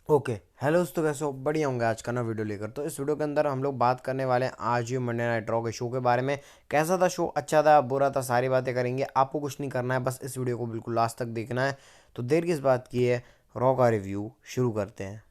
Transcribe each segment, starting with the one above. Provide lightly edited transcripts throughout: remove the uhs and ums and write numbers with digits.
Okay. Hello दोस्तों, कैसे हो? बढ़िया होंगे। आज का ना वीडियो लेकर तो इस वीडियो के अंदर हम लोग बात करने वाले हैं आज ये मंडे नाइट रॉ के शो के बारे में। कैसा था शो? अच्छा था, बुरा था? सारी बातें करेंगे। आपको कुछ नहीं करना है, बस इस वीडियो को बिल्कुल लास्ट तक देखना है। तो देर किस बात की है, रॉ का रिव्यू शुरू करते हैं।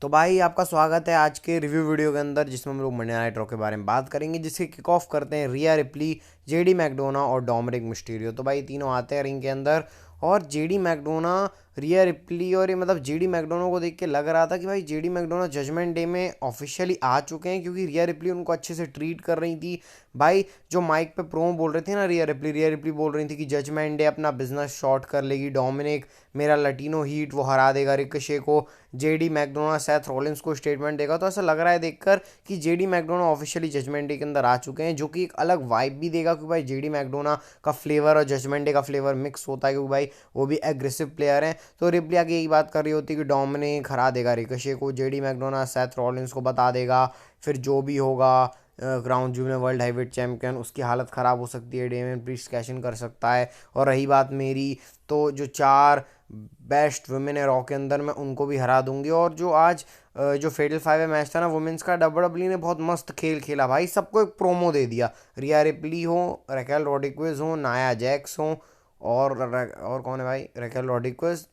तो भाई आपका स्वागत है आज के रिव्यू वीडियो के अंदर, जिसमें हम लोग मंडे नाइट रॉ के बारे में बात करेंगे, जिसके किक ऑफ करते हैं रिया रिप्ली, जेडी मैकडोना और डोमिनिक मिस्टीरियो। तो भाई तीनों आते हैं रिंग के अंदर, और जेडी मैकडोना, रिया रिप्ली और ये मतलब जेडी मैकडोना को देख के लग रहा था कि भाई जेडी मैकडोना जजमेंट डे में ऑफिशियली आ चुके हैं, क्योंकि रिया रिप्ली उनको अच्छे से ट्रीट कर रही थी। भाई जो माइक पे प्रोमो बोल रहे थे ना, रिया रिप्ली बोल रही थी कि जजमेंट डे अपना बिजनेस शॉर्ट कर लेगी, डोमिनिक मेरा लटीनो हीट वो हरा देगा रिकशे को, जेडी मैकडोना सेथ रॉलिंस को स्टेटमेंट देगा। तो ऐसा लग रहा है देखकर कि JD McDonagh officially Judgment Day के अंदर आ चुके हैं, जो कि एक अलग वाइब भी देगा, क्योंकि भाई जेडी मैकडोना का फ्लेवर और जजमेंट डे का फ्लेवर मिक्स होता है, क्योंकि भाई वो भी एग्रेसिव प्लेयर हैं। तो रिप्ली आगे यही बात कर रही होती है कि डोमिनिक हरा देगा रिकशे को, जेडी मैकडोना सेथ रॉलिंस को बता देगा, फिर जो भी होगा क्राउन जूब में वर्ल्ड हैवीवेट चैंपियन, उसकी हालत ख़राब हो सकती है, डेमियन प्रीस्ट कैश इन कर सकता है। और रही बात मेरी, तो जो चार बेस्ट वुमेन है रॉ के अंदर, मैं उनको भी हरा दूंगी। और जो आज जो फेटल फाइव मैच था ना वुमेन्स का, डब्ल्यूडब्ल्यू ने बहुत मस्त खेल खेला भाई, सबको एक प्रोमो दे दिया। रिया रिप्ली हो, रैकेल रोड्रिग्वेज हो, नाया जैक्स हो, और कौन है भाई? Raquel Rodriguez,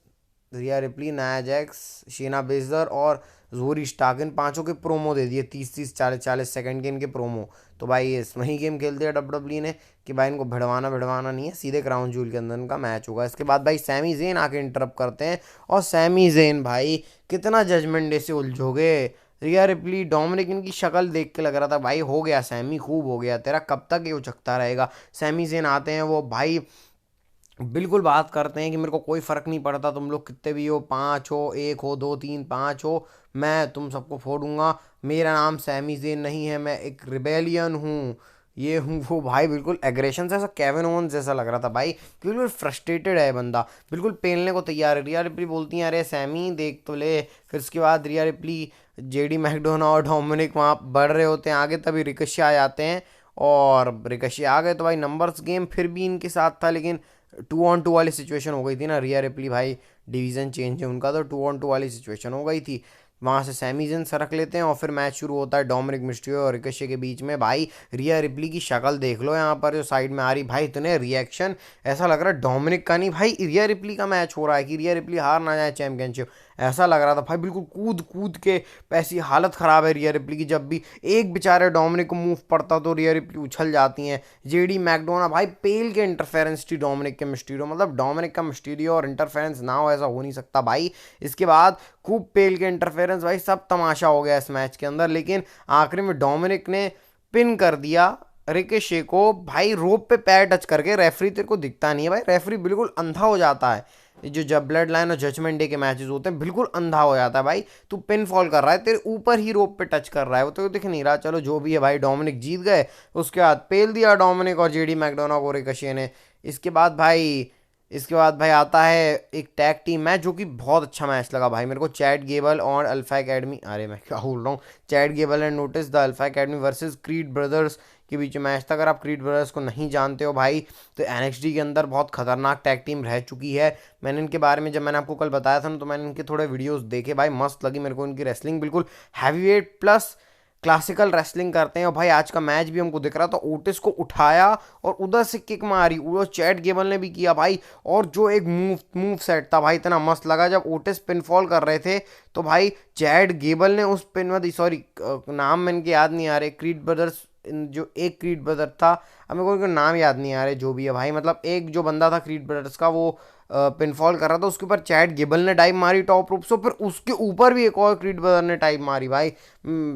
Rhea Ripley, Nia Jax, Shayna Baszler और जोरी स्टार्क, इन पांचों के प्रोमो दे दिए, 30-30 40-40 सेकंड के इनके प्रोमो। तो भाई ये वही गेम खेल दिया डब्ल्यूडब्ल्यू ने कि भाई इनको भिड़वाना भिड़वाना नहीं है, सीधे क्राउन जूल के अंदर इनका मैच होगा। इसके बाद भाई सैमी जेन आके इंटरप्ट करते हैं, और सैमी जेन भाई कितना जजमेंट डे से उलझोगे। रिया रिप्ली, डोमिनिक, इनकी शक्ल देख के लग रहा था भाई हो गया सैमी, खूब हो गया तेरा, कब तक ये उचकता रहेगा। सैमी जेन आते हैं, वो भाई बिल्कुल बात करते हैं कि मेरे को कोई फ़र्क नहीं पड़ता, तुम लोग कितने भी हो, पाँच हो, एक हो, दो, तीन, पाँच हो, मैं तुम सबको फोड़ूंगा। मेरा नाम सैमी जेन नहीं है, मैं एक रिबेलियन हूँ, ये हूँ वो। भाई बिल्कुल एग्रेशन से, ऐसा केविन ओवंस जैसा लग रहा था भाई, बिल्कुल फ्रस्ट्रेटेड है बंदा, बिल्कुल पेलने को तैयार है। रिया रिप्ली बोलती हैं अरे सैमी देख तो ले। फिर उसके बाद रिया रिप्ली, जेडी मैकडोना और डोमिनिक वहाँ बढ़ रहे होते हैं आगे, तभी रिकशे आ जाते हैं, और रिकशे आ गए तो भाई नंबर्स गेम फिर भी इनके साथ था, लेकिन 2-on-2 वाली सिचुएशन हो गई थी ना। रिया रिप्ली भाई डिवीज़न चेंज है उनका, तो 2-on-2 वाली सिचुएशन हो गई थी। वहाँ से सैमीजन सरक लेते हैं, और फिर मैच शुरू होता है डोमिनिक मिस्ट्रियो और रिकशे के बीच में। भाई रिया रिप्ली की शक्ल देख लो यहाँ पर जो साइड में आ रही, भाई इतने रिएक्शन, ऐसा लग रहा है डोमिनिक का नहीं भाई रिया रिप्ली का मैच हो रहा है, कि रिया रिप्ली हार ना जाए चैंपियनशिप। ऐसा लग रहा था भाई, बिल्कुल कूद कूद के, ऐसी हालत ख़राब है रिया रिप्ली की, जब भी एक बेचारे डोमिनिक को मूव पड़ता तो रिया रिप्ली उछल जाती हैं। जेडी मैकडोना भाई पेल के इंटरफेरेंस थी डोमिनिक के मिस्टीरियो, मतलब डोमिनिक का मिस्टीरियो और इंटरफेरेंस ना हो ऐसा हो नहीं सकता भाई। इसके बाद खूब पेल के इंटरफेरेंस, भाई सब तमाशा हो गया इस मैच के अंदर, लेकिन आखिरी में डोमिनिक ने पिन कर दिया रिकेशे को भाई, रोप पे पैर टच करके। रेफरी तेरे को दिखता नहीं है भाई, रेफरी बिल्कुल अंधा हो जाता है। ये जो जब ब्लड लाइन और जजमेंट डे के मैचेस होते हैं, बिल्कुल अंधा हो जाता है भाई। तू पिन फॉल कर रहा है, तेरे ऊपर ही रोप पे टच कर रहा है, वो तो दिख नहीं रहा। चलो जो भी है भाई, डोमिनिक जीत गए। उसके बाद पेल दिया डोमिनिक और जेडी मैकडोना को रिकशे ने। इसके बाद भाई इसके बाद भाई आता है एक टैग टीम मैच, जो कि बहुत अच्छा मैच लगा भाई मेरे को। चैट गेबल और अल्फा एकेडमी, अरे मैं क्या बोल रहा हूँ, Chad Gable and notice the alpha academy versus creed brothers के बीच में मैच था। अगर आप क्रीड ब्रदर्स को नहीं जानते हो भाई, तो एनएक्सडी के अंदर बहुत खतरनाक टैग टीम रह चुकी है। मैंने इनके बारे में, जब मैंने आपको कल बताया था ना, तो मैंने इनके थोड़े वीडियोस देखे भाई, मस्त लगी मेरे को इनकी रेसलिंग, बिल्कुल हैवीवेट प्लस क्लासिकल रेसलिंग करते हैं। और भाई आज का मैच भी हमको दिख रहा था, ओटिस को उठाया और उधर से किक मारी, वो चैट गेबल ने भी किया भाई। और जो एक मूव सेट था भाई, इतना मस्त लगा जब ओटिस पिनफॉल कर रहे थे, तो भाई चैट गेबल ने उस पिन में, सॉरी नाम में इनके याद नहीं आ रहे, क्रीड ब्रदर्स, जो एक क्रीड ब्रदर था, अब मेरे को उनका नाम याद नहीं आ रहे, जो भी है भाई, मतलब एक जो बंदा था क्रीड ब्रदर्स का, वो पिनफॉल कर रहा था, उसके ऊपर चैट गेबल ने डाइव मारी टॉप रूप से, फिर उसके ऊपर भी एक और क्रीड ब्रदर ने डाइव मारी भाई।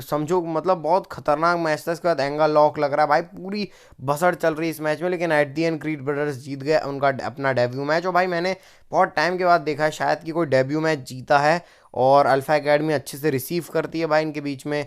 समझो मतलब बहुत खतरनाक मैच था। इसके बाद एंगल लॉक लग रहा है भाई, पूरी भसड़ चल रही है इस मैच में, लेकिन at the end Creed Brothers जीत गए उनका अपना डेब्यू मैच। और भाई मैंने बहुत टाइम के बाद देखा है शायद कि कोई डेब्यू मैच जीता है, और अल्फा एकेडमी अच्छे से रिसीव करती है भाई इनके बीच में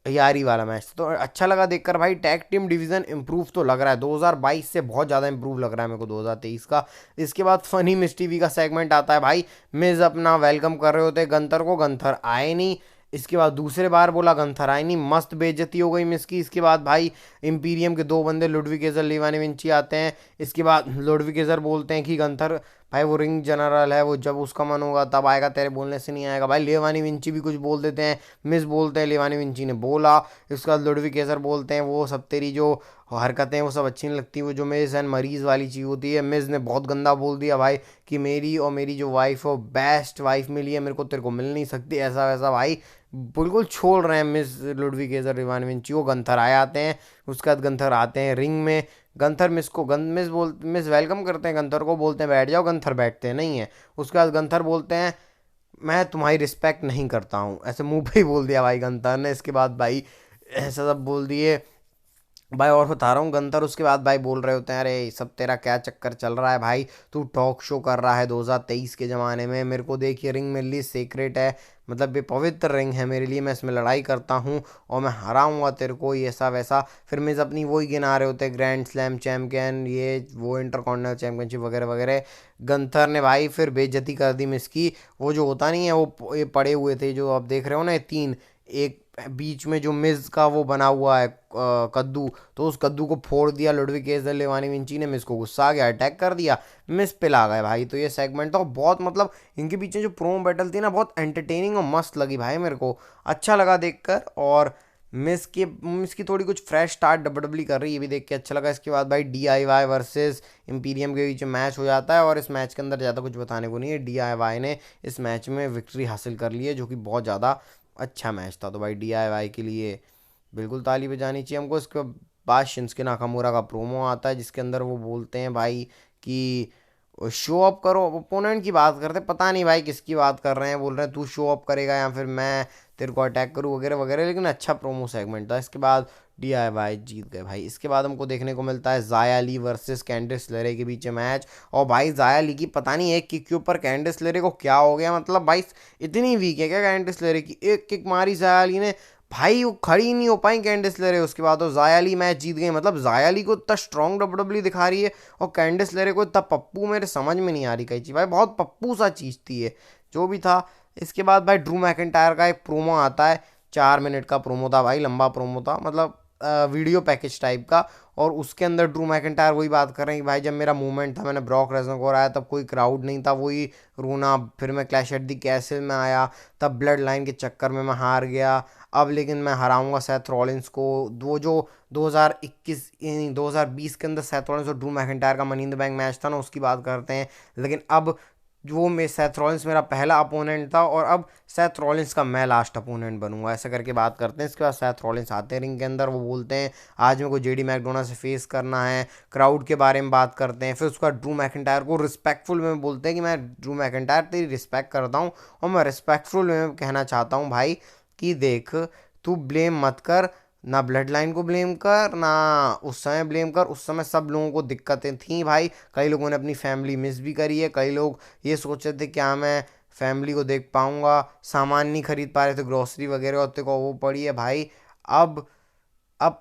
यारी वाला मैच, तो अच्छा लगा देखकर भाई। टैग टीम डिवीजन इंप्रूव तो लग रहा है 2022 से, बहुत ज़्यादा इंप्रूव लग रहा है मेरे को 2023 का। इसके बाद फनी मिस टीवी का सेगमेंट आता है भाई, मिज अपना वेलकम कर रहे होते गंथर को, गंथर आए नहीं। इसके बाद दूसरे बार बोला, गंथर आए नहीं, मस्त बेइज्जती हो गई मिस की। इसके बाद भाई इंपीरियम के दो बंदे लुडविग केजर लिवानी विंची आते हैं। इसके बाद लुडविग केजर बोलते हैं कि गंथर भाई वो रिंग जनरल है, वो जब उसका मन होगा तब आएगा, तेरे बोलने से नहीं आएगा। भाई लेवानी विंची भी कुछ बोल देते हैं, मिस बोलते हैं, लेवानी विंची ने बोला। इसके बाद लुडवी केसर बोलते हैं, वो सब तेरी जो हरकतें हैं वो सब अच्छी नहीं लगती, वो जो मिस एंड मरीज वाली चीज़ होती है। मिस ने बहुत गंदा बोल दिया भाई कि मेरी और मेरी जो वाइफ है वो बेस्ट वाइफ मिली है मेरे को, तेरे को मिल नहीं सकती, ऐसा वैसा भाई बिल्कुल छोड़ रहे हैं मिस लुडवी केसर लेवानी विंची को। गंथर आए आते हैं, उसके बाद गंथर आते हैं रिंग में। गंथर मिस को मिस वेलकम करते हैं गंथर को, बोलते हैं बैठ जाओ, गंथर बैठते हैं नहीं है। उसके बाद गंथर बोलते हैं मैं तुम्हारी रिस्पेक्ट नहीं करता हूँ, ऐसे मुंह पे ही बोल दिया भाई गंथर ने। इसके बाद भाई ऐसा सब बोल दिए भाई। और बता रहा हूँ गंथर उसके बाद भाई बोल रहे होते हैं अरे सब तेरा क्या चक्कर चल रहा है भाई, तू टॉक शो कर रहा है 2023 के ज़माने में, मेरे को देखिए रिंग मेरे लिए सीक्रेट है, मतलब ये पवित्र रिंग है मेरे लिए, मैं इसमें लड़ाई करता हूँ और मैं हराऊंगा तेरे को, ये ऐसा वैसा। फिर मिस अपनी वही गिना रहे होते हैं, ग्रैंड स्लैम चैम्पियन, ये वो इंटरकॉन्टिनेंटल चैम्पियनशिप वगैरह वगैरह। गंथर ने भाई फिर बेइज्जती कर दी मिस की। वो जो होता नहीं है वो ये पड़े हुए थे जो आप देख रहे हो ना, ये तीन, एक बीच में जो मिस का वो बना हुआ है कद्दू, तो उस कद्दू को फोड़ दिया लुडविग केसर लेवानी विंची ने। मिस को गुस्सा आ गया, अटैक कर दिया, मिस पे ला गए भाई। तो ये सेगमेंट तो बहुत मतलब इनके पीछे जो प्रोमो बैटल थी ना बहुत एंटरटेनिंग और मस्त लगी भाई मेरे को, अच्छा लगा देखकर। और मिस की थोड़ी कुछ फ्रेश स्टार्ट डब्ल्यूडब्ल्यू कर रही है, ये भी देख के अच्छा लगा। इसके बाद भाई DIY वर्सेस इंपीरियम के बीच में मैच हो जाता है और इस मैच के अंदर ज़्यादा कुछ बताने को नहीं है, DIY ने इस मैच में विक्ट्री हासिल कर ली है, जो कि बहुत ज़्यादा अच्छा मैच था। तो भाई DIY के लिए बिल्कुल ताली बजानी चाहिए हमको। इसके बाद शिंस्के नाकामुरा का प्रोमो आता है जिसके अंदर वो बोलते हैं भाई कि शो अप करो, ओपोनेंट की बात करते, पता नहीं भाई किसकी बात कर रहे हैं, बोल रहे हैं तू शो अप करेगा या फिर मैं तेरे को अटैक करूँ वगैरह वगैरह, लेकिन अच्छा प्रोमो सेगमेंट था। इसके बाद DIY जीत गए भाई। इसके बाद हमको देखने को मिलता है ज़ाया ली वर्सेस कैंडिस लेरे के बीच मैच। और भाई ज़ाया ली की पता नहीं एक किक के ऊपर कैंडिस लेरे को क्या हो गया, मतलब भाई इतनी वीक है क्या कैंडिस लेरे की, एक किक मारी ज़ाया ली ने भाई वो खड़ी नहीं हो पाई कैंडिस लेरे। उसके बाद वो ज़ाया ली मैच जीत गई, मतलब ज़ाया ली को इतना स्ट्रॉन्ग डब्ल्यूडब्ल्यू दिखा रही है और कैंडिस लेरे को इतना पप्पू, मेरे समझ में नहीं आ रही कई चीज़ भाई, बहुत पप्पू सा चीज़ थी ये, जो भी था। इसके बाद भाई ड्रू मैकिंटायर का एक प्रोमो आता है, 4 मिनट का प्रोमो था भाई, लंबा प्रोमो था, मतलब वीडियो पैकेज टाइप का। और उसके अंदर ड्रू मैकिंटायर वही बात कर रहे हैं कि भाई जब मेरा मूवमेंट था, मैंने ब्रॉक रेजनर को हराया, तब कोई क्राउड नहीं था, वही रोना, फिर मैं क्लैश एट दी कैसल में आया, तब ब्लड लाइन के चक्कर में मैं हार गया, अब लेकिन मैं हराऊंगा सेथ रॉलिंस को। वो जो 2021 यानी 2020 के अंदर सेथ रॉलिंस और ड्रू मैकिंटायर का money in the bank match था ना, उसकी बात करते हैं। लेकिन अब वो मैं सेथ रॉलिंस मेरा पहला अपोनेंट था और अब सेथ रॉलिंस का मैं लास्ट अपोनेंट बनूंगा, ऐसा करके बात करते हैं। इसके बाद सेथ रॉलिंस आते हैं रिंग के अंदर, वो बोलते हैं आज मेरे को JD मैकडोना से फेस करना है, क्राउड के बारे में बात करते हैं। फिर उसका ड्रू मैकिंटायर को रिस्पेक्टफुल में बोलते हैं कि मैं ड्रू मैकिंटायर तेरी रिस्पेक्ट करता हूँ और मैं रिस्पेक्टफुल में कहना चाहता हूँ भाई कि देख तू ब्लेम मत कर, ना ब्लड लाइन को ब्लेम कर, ना उस समय ब्लेम कर, उस समय सब लोगों को दिक्कतें थी भाई, कई लोगों ने अपनी फैमिली मिस भी करी है, कई लोग ये सोच रहे थे क्या मैं फैमिली को देख पाऊंगा, सामान नहीं खरीद पा रहे थे, ग्रोसरी वगैरह होते को वो पड़ी है भाई। अब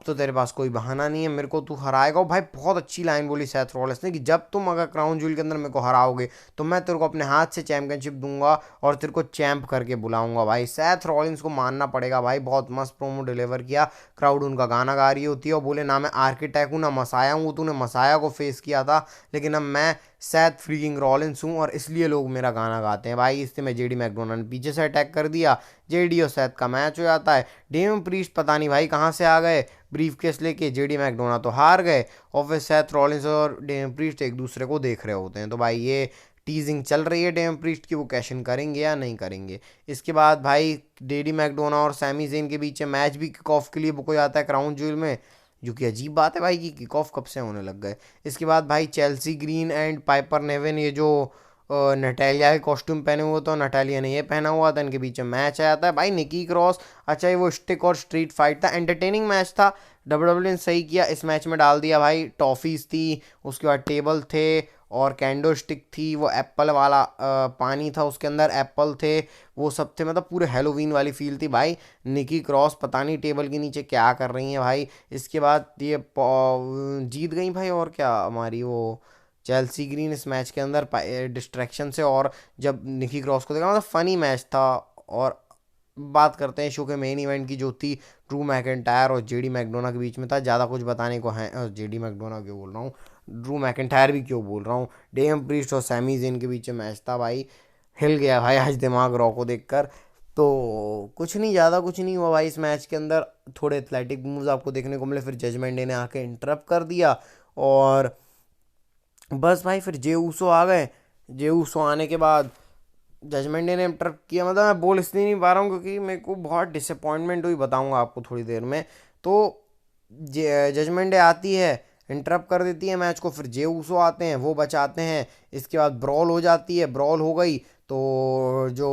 तो तेरे पास कोई बहाना नहीं है, मेरे को तू हराएगा। और भाई बहुत अच्छी लाइन बोली सेथ रॉलिंस ने कि जब तुम अगर क्राउन जूल के अंदर मेरे को हराओगे तो मैं तेरे को अपने हाथ से चैंपियनशिप दूंगा और तेरे को चैंप करके बुलाऊंगा। भाई सेथ रॉलिंस को मानना पड़ेगा भाई, बहुत मस्त प्रोमो डिलीवर किया। क्राउड उनका गाना गा रही होती है और बोले ना मैं आर्किटेक्ट हूँ ना मसाया हूँ, तूने मसाया को फेस किया था, लेकिन अब मैं सेथ फ्रीकिंग रॉलिंस हूँ और इसलिए लोग मेरा गाना गाते हैं भाई। इससे मैं JD मैकडोना ने पीछे से अटैक कर दिया, JD और सेथ का मैच हो जाता है। डेम प्रीस्ट पता नहीं भाई कहाँ से आ गए ब्रीफ केस लेके, JD मैकडोना तो हार गए और फिर सेथ रॉलिंस और डेम प्रीस्ट एक दूसरे को देख रहे होते हैं। तो भाई ये टीजिंग चल रही है डेम प्रीस्ट की, वो कैश इन करेंगे या नहीं करेंगे। इसके बाद भाई JD मैकडोना और सैमी जेन के बीच मैच भी किक ऑफ के लिए बुक हो जाता है क्राउन ज्वेल में, जो कि अजीब बात है भाई कि किक ऑफ कब से होने लग गए। इसके बाद भाई चेल्सी ग्रीन एंड पाइपर नेविन, ये जो नटालिया के कॉस्ट्यूम पहने हुए तो नटालिया ने ये पहना हुआ था, इनके बीच में मैच आ जाता है भाई। निकी क्रॉस, अच्छा ये वो स्टिक और स्ट्रीट फाइट था, एंटरटेनिंग मैच था, डब्ल्यूडब्ल्यू ने सही किया इस मैच में डाल दिया भाई। टॉफीज थी, उसके बाद टेबल थे और कैंडो स्टिक थी, वो एप्पल वाला पानी था उसके अंदर एप्पल थे, वो सब थे, मतलब पूरे हेलोवीन वाली फील थी भाई। निकी क्रॉस पता नहीं टेबल के नीचे क्या कर रही हैं भाई। इसके बाद ये जीत गई भाई। और क्या हमारी वो चेल्सी ग्रीन इस मैच के अंदर डिस्ट्रैक्शन से, और जब निकी क्रॉस को देखा मतलब फनी मैच था। और बात करते हैं शो के मेन इवेंट की जो थी ड्रू मैकिंटायर और JD मैकडोना के बीच में था, ज़्यादा कुछ बताने को है, JD मैकडोना क्यों बोल रहा हूँ, ड्रू मैकिंटायर भी क्यों बोल रहा हूँ, डेमियन प्रीस्ट और सैमी ज़ेन के बीच में मैच था भाई। हिल गया भाई आज दिमाग रॉ को देखकर। तो कुछ नहीं, ज़्यादा कुछ नहीं हुआ भाई इस मैच के अंदर। थोड़े एथलेटिक मूव्स आपको देखने को मिले, फिर जजमेंट डे ने आके इंटरप्ट कर दिया और बस भाई फिर जे ऊसो आ गए। जे ऊसो आने के बाद जजमेंट डे ने इंटरप्ट किया। मतलब मैं बोल इसलिए नहीं पा रहा हूँ क्योंकि मेरे को बहुत डिसअपॉइंटमेंट हुई, बताऊंगा आपको थोड़ी देर में। तो जजमेंट डे आती है, इंटरप्ट कर देती है मैच को, फिर जे ऊसो आते हैं, वो बचाते हैं। इसके बाद ब्रॉल हो जाती है, ब्रॉल हो गई तो जो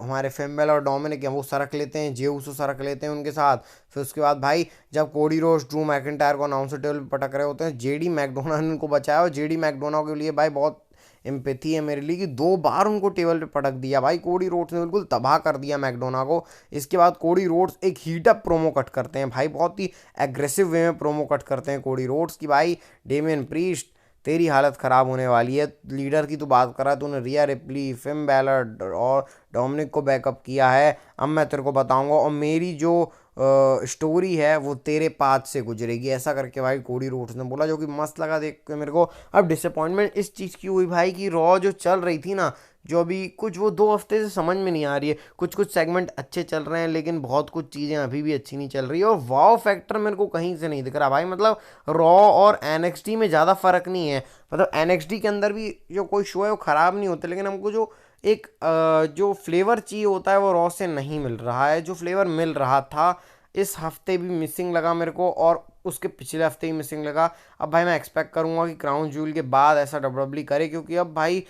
हमारे फेमबेल और डोमिनिक हैं वो सरक लेते हैं, जे ऊसो सरक लेते हैं उनके साथ। फिर उसके बाद भाई जब कोडी रोड्स ड्रू मैकिंटायर को अनाउंसर टेबल पर पटक रहे होते हैं, जेडी मैकडोना ने उनको बचाया। और जेडी मैकडोना के लिए भाई बहुत एम्पैथी है मेरे लिए कि 2 बार उनको टेबल पे पटक दिया भाई। कोडी रोड्स ने बिल्कुल तबाह कर दिया मैकडोना को। इसके बाद कोडी रोड्स एक हीटअप प्रोमो कट करते हैं भाई, बहुत ही एग्रेसिव वे में प्रोमो कट करते हैं कोडी रोड्स की भाई, डेमियन प्रीस्ट तेरी हालत ख़राब होने वाली है। लीडर की तो बात कर रहा है, तूने रिया रिप्ली, फिन बैलर और डोमिनिक को बैकअप किया है। अब मैं तेरे को बताऊंगा और मेरी जो स्टोरी है वो तेरे पाथ से गुजरेगी, ऐसा करके भाई कोडी रोड्स ने बोला, जो कि मस्त लगा देख के मेरे को। अब डिसअपॉइंटमेंट इस चीज़ की हुई भाई कि रॉ जो चल रही थी ना, जो अभी कुछ वो 2 हफ्ते से समझ में नहीं आ रही है। कुछ कुछ सेगमेंट अच्छे चल रहे हैं लेकिन बहुत कुछ चीज़ें अभी भी अच्छी नहीं चल रही है। और वाव फैक्टर मेरे को कहीं से नहीं दिख रहा भाई। मतलब रॉ और एनएक्सटी में ज़्यादा फर्क नहीं है। मतलब एनएक्सटी के अंदर भी जो कोई शो है वो ख़राब नहीं होता, लेकिन हमको जो एक जो फ्लेवर चाहिए होता है वो रॉ से नहीं मिल रहा है। जो फ्लेवर मिल रहा था इस हफ्ते भी मिसिंग लगा मेरे को, और उसके पिछले हफ्ते ही मिसिंग लगा। अब भाई मैं एक्सपेक्ट करूंगा कि क्राउन जूल के बाद ऐसा डब्ल्यूडब्ल्यूई करे, क्योंकि अब भाई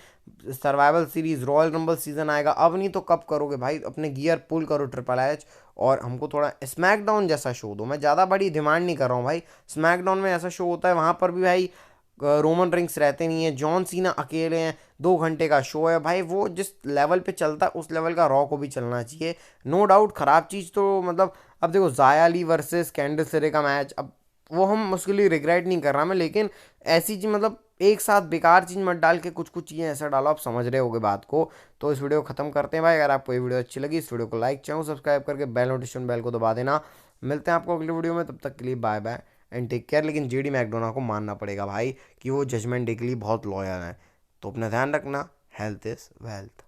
survival series royal rumble season आएगा। अब नहीं तो कब करोगे भाई, अपने गियर पुल करो ट्रिपल एच, और हमको थोड़ा स्मैकडाउन जैसा शो दो। मैं ज़्यादा बड़ी डिमांड नहीं कर रहा हूँ भाई। स्मैकडाउन में ऐसा शो होता है, वहाँ पर भी भाई रोमन रिंग्स रहते नहीं है, जॉन सीना अकेले हैं, 2 घंटे का शो है भाई। वो जिस लेवल पे चलता है उस लेवल का रॉ को भी चलना चाहिए। नो डाउट ख़राब चीज़ तो मतलब अब देखो ज़ाया ली वर्सेस कैंडिस लेरे का मैच, अब वो हम उसके लिए रिग्रेट नहीं कर रहा मैं, लेकिन ऐसी चीज़ मतलब एक साथ बेकार चीज़ मत डाल के कुछ कुछ चीज़ें ऐसा डालो, आप समझ रहे होगे बात को। तो इस वीडियो को खत्म करते हैं भाई। अगर आपको ये वीडियो अच्छी लगी, इस वीडियो को लाइक, चैनल सब्सक्राइब करके बेल नोटिफिकेशन बेल को दबा देना। मिलते हैं आपको अगली वीडियो में, तब तक के लिए bye bye and take care. लेकिन जेडी मैकडोना को मानना पड़ेगा भाई कि वो जजमेंट डे के लिए बहुत लॉयल है। तो अपना ध्यान रखना, हेल्थ इज़ वेल्थ।